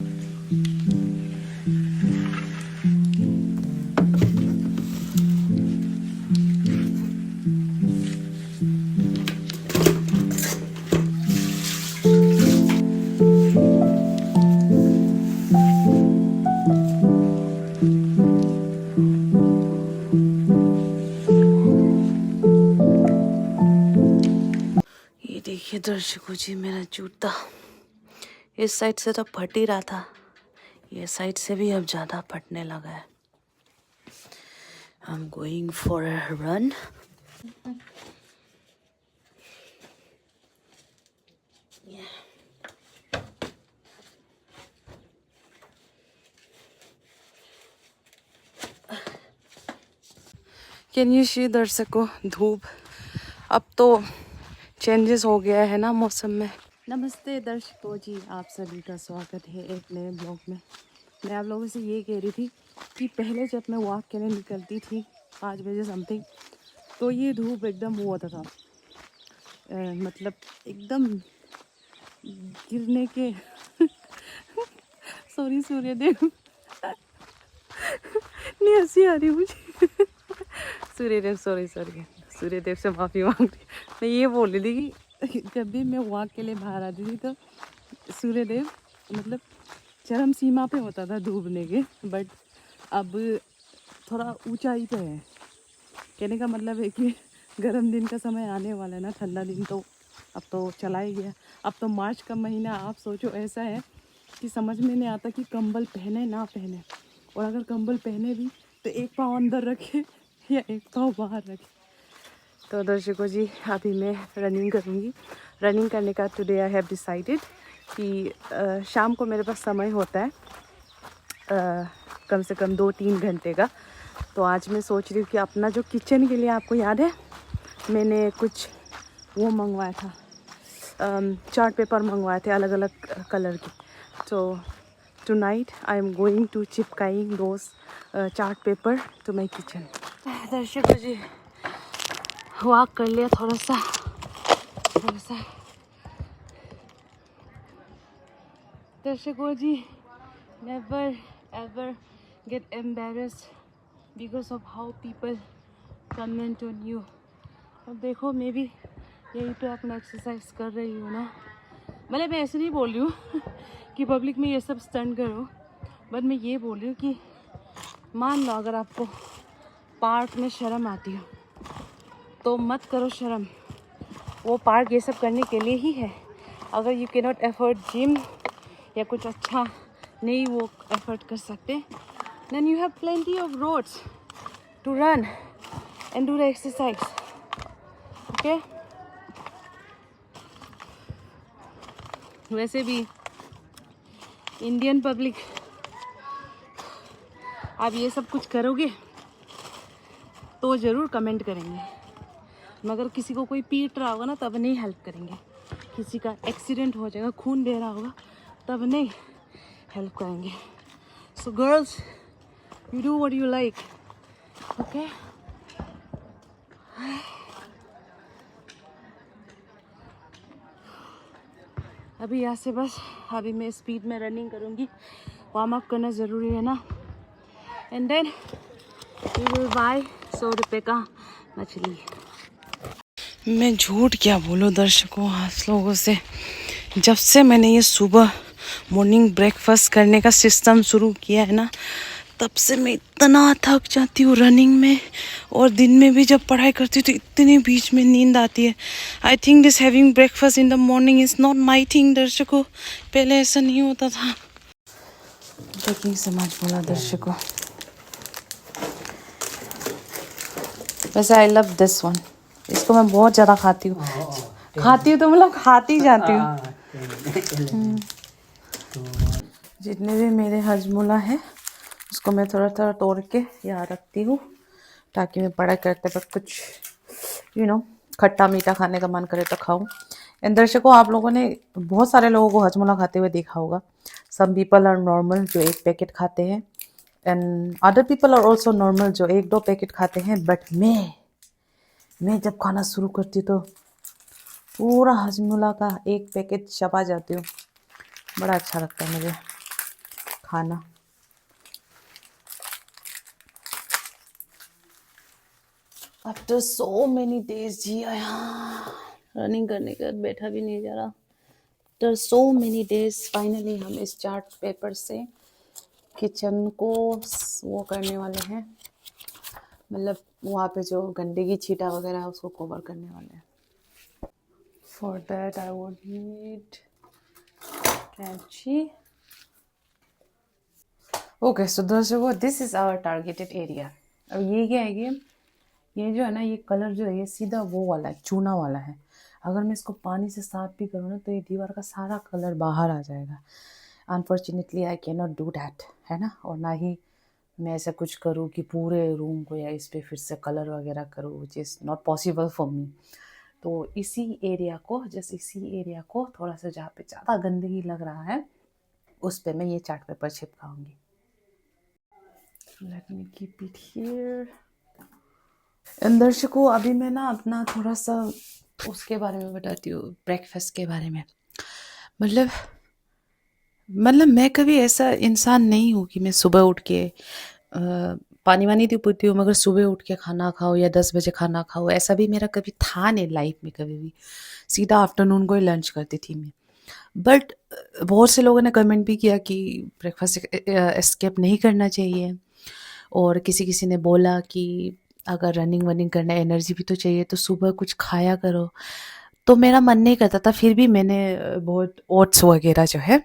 ये देखिए दर्शकों जी, मेरा जूता इस साइड से तो फट ही रहा था, ये साइड से भी अब ज़्यादा फटने लगा है। I am going for a run. Can you see दर्शकों, धूप अब तो चेंजेस हो गया है ना मौसम में। नमस्ते दर्शकों जी, आप सभी का स्वागत है एक नए ब्लॉग में। मैं आप लोगों से ये कह रही थी कि पहले जब मैं वॉक के लिए निकलती थी 5 बजे समथिंग, तो ये धूप एकदम वो होता था, मतलब एकदम गिरने के सॉरी सूर्यदेव नहीं हंसी आ रही मुझे सूर्यदेव सूर्यदेव से माफ़ी मांग रही। मैं ये बोल रही थी कि जब भी मैं वॉक के लिए बाहर आती थी तो सूर्यदेव मतलब चरम सीमा पे होता था डूबने के, बट अब थोड़ा ऊंचाई पे है। कहने का मतलब है कि गर्म दिन का समय आने वाला है ना, ठंडा दिन तो अब तो चला ही गया। अब तो मार्च का महीना, आप सोचो ऐसा है कि समझ में नहीं आता कि कंबल पहने ना पहने, और अगर कंबल पहने भी तो एक पाँव अंदर रखे या एक पाँव बाहर रखे। तो दर्शकों जी, अभी मैं रनिंग करूँगी। रनिंग करने का टुडे आई हैव डिसाइडेड कि शाम को मेरे पास समय होता है कम से कम 2-3 घंटे का। तो आज मैं सोच रही हूँ कि अपना जो किचन के लिए, आपको याद है मैंने कुछ वो मंगवाया था, चार्ट पेपर मंगवाए थे अलग अलग कलर के। तो tonight I am going to चिपकाइंग those chart paper to my kitchen. दर्शकों जी, वॉक कर लिया थोड़ा सा। दर्शकों जी, never ever get embarrassed because of how people comment on you. अब देखो, मैं भी यहीं पे अपना एक्सरसाइज कर रही हूँ ना। मतलब मैं ऐसे नहीं बोल रही हूँ कि पब्लिक में ये सब स्टंट करो, बट मैं ये बोल रही हूँ कि मान लो अगर आपको पार्क में शर्म आती हो तो मत करो शर्म, वो पार्क ये सब करने के लिए ही है। अगर you can not effort gym या कुछ अच्छा नहीं वो एफर्ट कर सकते, then you have plenty of roads to run and do the exercise. Okay, वैसे भी इंडियन पब्लिक, आप ये सब कुछ करोगे तो ज़रूर कमेंट करेंगे, मगर किसी को कोई पीट रहा होगा ना तब नहीं हेल्प करेंगे। किसी का एक्सीडेंट हो जाएगा, खून बह रहा होगा, तब नहीं हेल्प करेंगे। So girls, you do what you like, okay. अभी यहाँ से बस अभी मैं स्पीड में रनिंग करूँगी, वार्म अप करना ज़रूरी है ना। And then we will buy 100 रुपये का मछली। मैं झूठ क्या बोलूँ दर्शकों आप लोगों से, जब से मैंने ये सुबह मॉर्निंग ब्रेकफास्ट करने का सिस्टम शुरू किया है ना, तब से मैं इतना थक जाती हूँ रनिंग में, और दिन में भी जब पढ़ाई करती हूँ तो इतनी बीच में नींद आती है। I think this having breakfast in the morning is not my thing दर्शकों, पहले ऐसा नहीं होता था। लेकिन समाज बोला दर्शकों, वैसे आई लव दिस वन, इसको मैं बहुत ज़्यादा खाती हूँ। खाती हूँ तो मतलब खाती जाती हूँ। जितने भी मेरे हजमुला है उसको मैं थोड़ा थोड़ा तोड़ के यहाँ रखती हूँ, ताकि मैं पढ़ाई करते वक्त कुछ खट्टा मीठा खाने का मन करे तो खाऊं। एंड दर्शकों, आप लोगों ने बहुत सारे लोगों को हजमुला खाते हुए देखा होगा। सम पीपल आर नॉर्मल जो 1 पैकेट खाते हैं, and other people are also normal जो 1-2 पैकेट खाते हैं। बट मैं जब खाना शुरू करती हूँ तो पूरा हजमुला का 1 पैकेट चबा जाती हूँ। बड़ा अच्छा लगता है मुझे। खाना। आफ्टर सो मेनी डेज जी यहाँ रनिंग करने के बाद बैठा भी नहीं जा रहा। After so many days finally हम इस चार्ट पेपर से किचन को वो करने वाले हैं, मतलब वहाँ पे जो गंदगी छीटा वगैरह है उसको कवर करने वाले हैं। For that I would need कैंची। ओके सो दर्शकों, this is our targeted area. अब ये क्या है कि ये जो है ना, ये कलर जो है ये सीधा वो वाला है, चूना वाला है। अगर मैं इसको पानी से साफ भी करूँ ना तो ये दीवार का सारा कलर बाहर आ जाएगा। Unfortunately I can not do that, है ना। और ना ही मैं ऐसा कुछ करूँ कि पूरे रूम को या इस पे फिर से कलर वगैरह करूँ, which is not possible for me. तो इसी एरिया को, जस्ट इसी एरिया को थोड़ा सा जहाँ पे ज़्यादा गंदगी लग रहा है उस पे मैं ये चार्ट पेपर चिपकाऊंगी। Let me keep it here. दर्शकों, अभी मैं ना अपना थोड़ा सा उसके बारे में बताती हूँ, ब्रेकफास्ट के बारे में। मतलब मैं कभी ऐसा इंसान नहीं हूँ कि मैं सुबह उठ के पानी वानी तो पीती हूँ, मगर सुबह उठ के खाना खाओ या 10 बजे खाना खाओ, ऐसा भी मेरा कभी था नहीं लाइफ में कभी भी। सीधा आफ्टरनून को ही लंच करती थी मैं। बट बहुत से लोगों ने कमेंट भी किया कि ब्रेकफास्ट स्किप नहीं करना चाहिए, और किसी किसी ने बोला कि अगर रनिंग वनिंग करना एनर्जी भी तो चाहिए तो सुबह कुछ खाया करो। तो मेरा मन नहीं करता था, फिर भी मैंने बहुत ओट्स वगैरह जो है,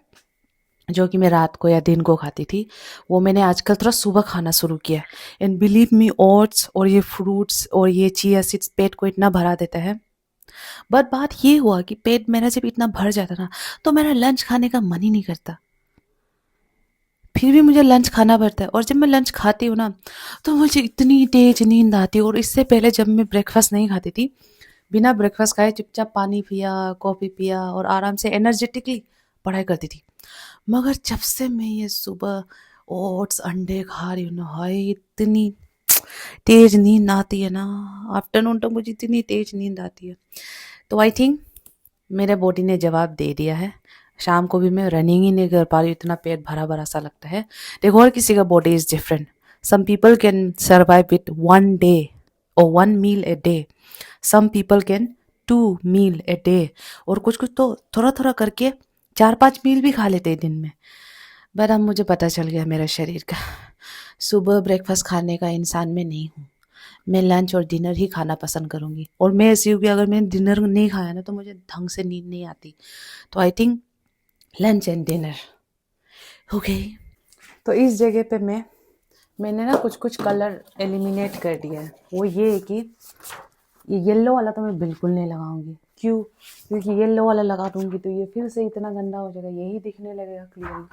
जो कि मैं रात को या दिन को खाती थी, वो मैंने आजकल थोड़ा सुबह खाना शुरू किया। एंड बिलीव मी, ओट्स और ये फ्रूट्स और ये चिया सीड्स पेट को इतना भरा देता है। बट बात ये हुआ कि पेट मेरा जब इतना भर जाता ना तो मेरा लंच खाने का मन ही नहीं करता। फिर भी मुझे लंच खाना पड़ता है, और जब मैं लंच खाती हूँ ना तो मुझे इतनी तेज नींद आती है। और इससे पहले जब मैं ब्रेकफास्ट नहीं खाती थी, बिना ब्रेकफास्ट खाए चुपचाप पानी पिया, कॉफ़ी पिया और आराम से एनर्जेटिकली पढ़ाई करती थी। मगर जब से मैं ये सुबह ओट्स अंडे खा रही हूँ ना, हाय इतनी तेज नींद आती है ना, आफ्टरनून तक मुझे इतनी तेज नींद आती है। तो आई थिंक मेरे बॉडी ने जवाब दे दिया है। शाम को भी मैं रनिंग ही नहीं कर पा रही, इतना पेट भरा भरा सा लगता है। देखो, हर किसी का body is different. Some people can survive with 1 day और 1 meal a day, some people can 2 meal a day, और कुछ कुछ तो थोड़ा थोड़ा करके 4-5 मील भी खा लेते हैं दिन में। पर अब मुझे पता चल गया मेरा शरीर का, सुबह ब्रेकफास्ट खाने का इंसान मैं नहीं हूँ। मैं लंच और डिनर ही खाना पसंद करूँगी, और मैं ऐसी हूँ कि अगर मैंने डिनर नहीं खाया ना तो मुझे ढंग से नींद नहीं आती। तो I think lunch and dinner okay. तो इस जगह पे मैंने ना कुछ कुछ कलर एलिमिनेट कर दिया है। वो ये है कि ये येलो वाला तो मैं बिल्कुल नहीं लगाऊंगी। क्यों? क्योंकि येलो वाला लगा दूंगी तो ये फिर से इतना गंदा हो जाएगा, यही दिखने लगेगा क्लियरली।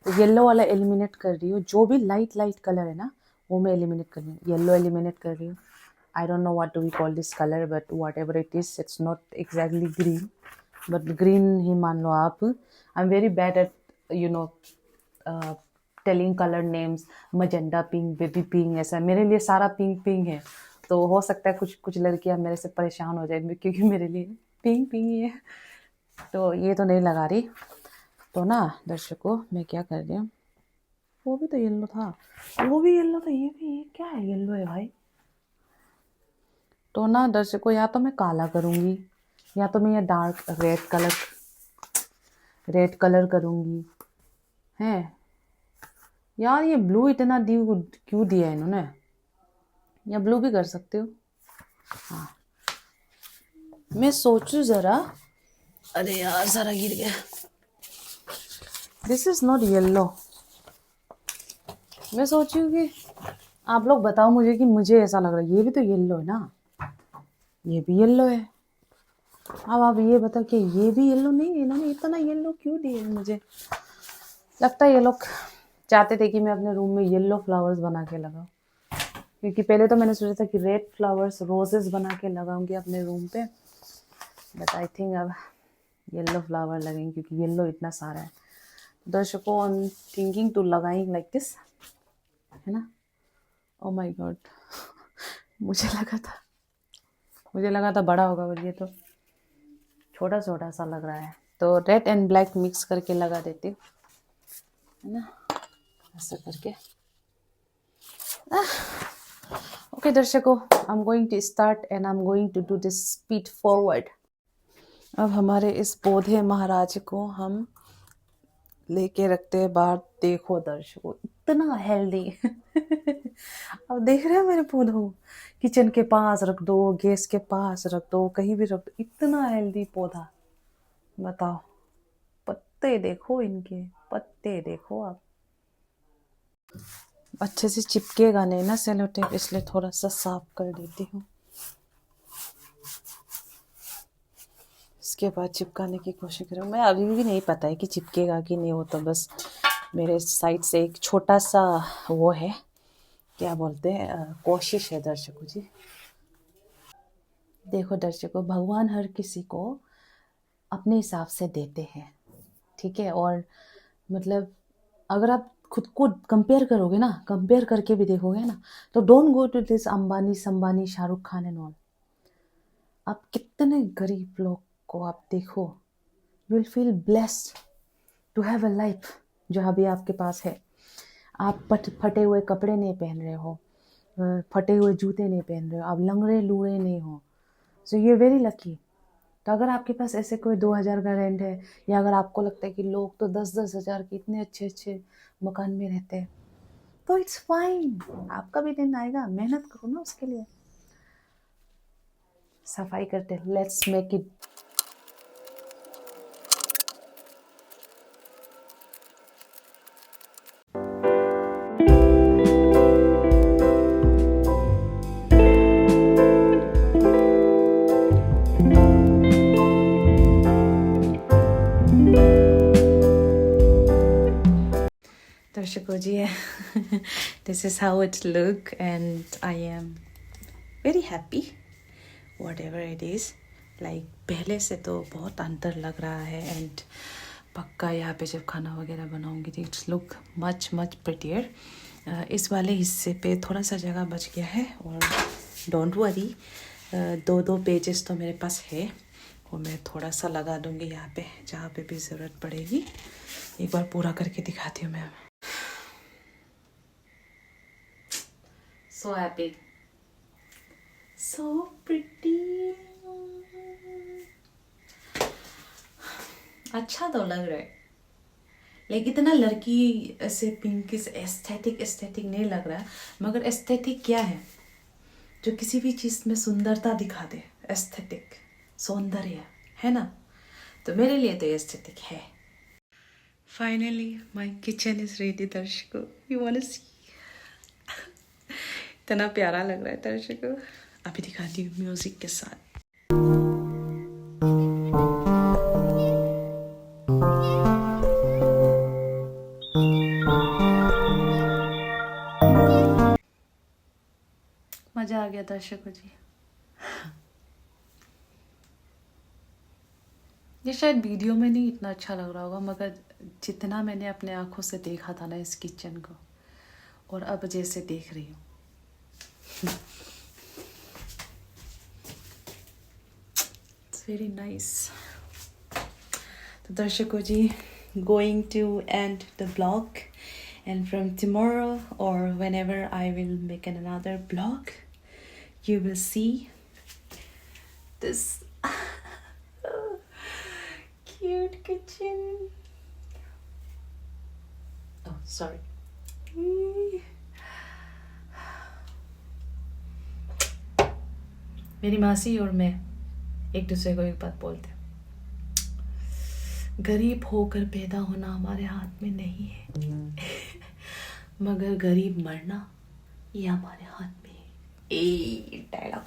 तो येलो वाला एलिमिनेट कर रही हूँ। जो भी लाइट लाइट कलर है ना वो मैं एलिमिनेट कर रही हूँ। येलो एलिमिनेट कर रही हूँ। I don't know what do we call this colour, but whatever it is, it's not exactly green, but green ही मान लो आप। I am very bad at telling colour names. Magenta pink, baby pink, ऐसा मेरे लिए सारा pink pink है। तो हो सकता है कुछ कुछ लड़कियां मेरे से परेशान हो जाए, क्योंकि मेरे लिए पिंक पिंक ही है। तो ये तो नहीं लगा रही। तो ना दर्शकों, मैं क्या कर रही हूँ, वो भी तो येलो था, वो भी येलो था, ये भी, ये क्या है येलो है भाई। तो ना दर्शकों, या तो मैं काला करूँगी या तो मैं ये डार्क रेड कलर करूँगी। हैं यार, ये ब्लू इतना क्यों दिया है इन्होंने, या ब्लू भी कर सकते हो। हाँ, मैं सोचू जरा, अरे यार सारा गिर गया। This is not yellow. मैं सोची हूँ कि आप लोग बताओ मुझे कि मुझे ऐसा लग रहा है। ये भी तो येलो है ना, ये भी येलो है। अब आप ये बताओ कि ये भी येलो नहीं है, इन्होंने इतना येलो क्यों दिए मुझे। लगता है ये लोग चाहते थे कि मैं अपने रूम में येलो फ्लावर्स बना के लगाऊं, क्योंकि पहले तो मैंने सोचा था कि रेड फ्लावर्स रोजेस बना के लगाऊंगी अपने रूम पे, बट आई थिंक अब येलो फ्लावर लगेंगे क्योंकि येलो इतना सारा है। दर्शकों, आई एम थिंकिंग टू लगाइंग लाइक दिस, है ना। ओ माय गॉड, मुझे लगा था बड़ा होगा, बट ये तो छोटा छोटा सा लग रहा है। तो रेड एंड ब्लैक मिक्स करके लगा देती हूँ, है ना। ऐसा करके। ओके दर्शकों, I am going to start and I am going to do this speed forward. अब हमारे इस पौधे महाराज को हम लेके रखते हैं बाहर। देखो दर्शकों, इतना हेल्दी। अब देख रहे हो मेरे पौधों को, किचन के पास रख दो, गैस के पास रख दो, कहीं भी रख दो, इतना हेल्दी पौधा। बताओ, पत्ते देखो, इनके पत्ते देखो आप। अच्छे से चिपकेगा नहीं ना सेलो टेप, इसलिए थोड़ा सा साफ कर देती हूँ। इसके बाद चिपकाने की कोशिश करूँ। मैं अभी भी नहीं पता है कि चिपकेगा कि नहीं, वो तो बस मेरे साइड से एक छोटा सा वो है, क्या बोलते हैं, कोशिश है दर्शकों जी। देखो दर्शकों, भगवान हर किसी को अपने हिसाब से देते हैं, ठीक है। और मतलब अगर आप खुद को कंपेयर करोगे ना, कंपेयर करके भी देखोगे ना, तो don't go to this Ambani संबानी शाहरुख खान एंड ऑल। आप कितने गरीब लोग को आप देखो, you will feel blessed to have a life जो अभी आपके पास है। आप फटे हुए कपड़े नहीं पहन रहे हो, फटे हुए जूते नहीं पहन रहे हो, आप लंगड़े लूड़े नहीं हो, so you are very lucky. तो अगर आपके पास ऐसे कोई 2000 का रेंट है, या अगर आपको लगता है कि लोग तो 10-10 हजार के इतने अच्छे अच्छे मकान में रहते हैं, तो इट्स फाइन, आपका भी दिन आएगा, मेहनत करो ना उसके लिए। सफाई करते, लेट्स मेक इट। दर्शकों जी, this is how it look and I am very happy whatever it is, like पहले से तो बहुत अंतर लग रहा है। एंड पक्का यहाँ पे जब खाना वगैरह बनाऊंगी तो it's look much much prettier. इस वाले हिस्से पे थोड़ा सा जगह बच गया है, और डोंट वरी, 2 पेजेस तो मेरे पास है, वो मैं थोड़ा सा लगा दूंगी यहाँ पे जहाँ पे भी ज़रूरत पड़ेगी। एक बार पूरा करके दिखाती हूँ मैं। So happy, so pretty। अच्छा तो लग रहा है, लेकिन इतना लड़की ऐसे पिंक एस्थेटिक नहीं लग रहा है। मगर एस्थेटिक क्या है, जो किसी भी चीज़ में सुंदरता दिखा दे, एस्थेटिक सौंदर्य है ना, तो मेरे लिए तो एस्थेटिक है। Finally my kitchen is ready दर्शकों, यू वांट टू सी। इतना प्यारा लग रहा है दर्शकों, अभी दिखाती हूँ म्यूजिक के साथ। मजा आ गया दर्शकों जी। ये शायद वीडियो में नहीं इतना अच्छा लग रहा होगा, मगर जितना मैंने अपने आंखों से देखा था ना इस किचन को, और अब जैसे देख रही हूँ, इट्स वेरी नाइस। तो दर्शकों जी, going to end the blog, and from tomorrow or whenever I will make another blog, you will see this cute kitchen. Oh, sorry. मेरी मासी और मैं एक दूसरे को एक बात बोलते हैं, गरीब होकर पैदा होना हमारे हाथ में नहीं है, मगर गरीब मरना ये हमारे हाथ में है। ए डायलॉग।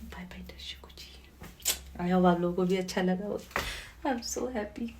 बाय बाय दर्शकों जी, आई होप आप लोगों को भी अच्छा लगा हो। I am so happy.